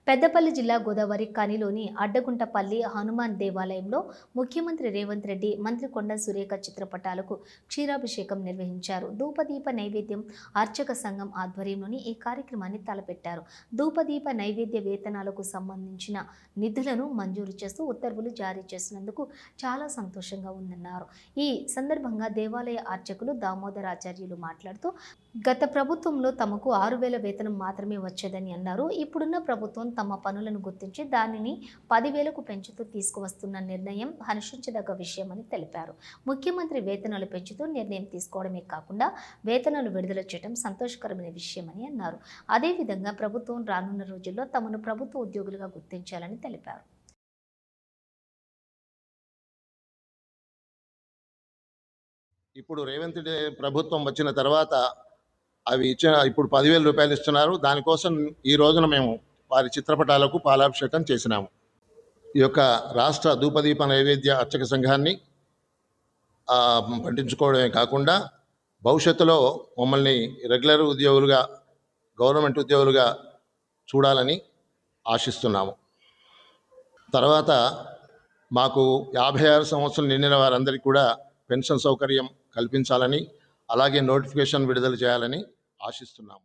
పెద్దపల్లి జిల్లా గోదావరి కనిలోని అడ్డగుంటపల్లి హనుమాన్ దేవాలయంలో ముఖ్యమంత్రి రేవంత్ రెడ్డి, మంత్రి కొండ సురేఖ చిత్రపటాలకు క్షీరాభిషేకం నిర్వహించారు. ధూపదీప నైవేద్యం అర్చక సంఘం ఆధ్వర్యంలోని ఈ కార్యక్రమాన్ని తలపెట్టారు. ధూపదీప నైవేద్య వేతనాలకు సంబంధించిన నిధులను మంజూరు చేస్తూ ఉత్తర్వులు జారీ చేసినందుకు చాలా సంతోషంగా ఉందన్నారు. ఈ సందర్భంగా దేవాలయ అర్చకులు దామోదరాచార్యులు మాట్లాడుతూ, గత ప్రభుత్వంలో తమకు 6,000 వేతనం మాత్రమే వచ్చేదని అన్నారు. ఇప్పుడున్న ప్రభుత్వం తమ పనులను గుర్తించి దానిని 10,000కు పెంచుతూ తీసుకువస్తున్న నిర్ణయం హర్షించదగ్గ విషయమని తెలిపారు. ముఖ్యమంత్రి వేతనాలు పెంచుతూ నిర్ణయం తీసుకోవడమే కాకుండా వేతనాలు విడుదల చేయడం సంతోషకరమైన విషయమని అన్నారు. అదేవిధంగా ప్రభుత్వం రానున్న రోజుల్లో తమను ప్రభుత్వ ఉద్యోగులుగా గుర్తించాలని తెలిపారు. ఇప్పుడు రేవంత్ రెడ్డి ప్రభుత్వం వచ్చిన తర్వాత ఇప్పుడు 10,000 రూపాయలు ఇస్తున్నారు. దానికోసం ఈ రోజున మేము వారి చిత్రపటాలకు పాలాభిషేకం చేసినాము. ఈ యొక్క రాష్ట్ర ధూపదీప నైవేద్య అర్చక సంఘాన్ని పట్టించుకోవడమే కాకుండా భవిష్యత్తులో మమ్మల్ని రెగ్యులర్ ఉద్యోగులుగా, గవర్నమెంట్ ఉద్యోగులుగా చూడాలని ఆశిస్తున్నాము. తర్వాత మాకు 56 సంవత్సరాలు నిండిన వారందరికీ కూడా పెన్షన్ సౌకర్యం కల్పించాలని, అలాగే నోటిఫికేషన్ విడుదల చేయాలని ఆశిస్తున్నాము.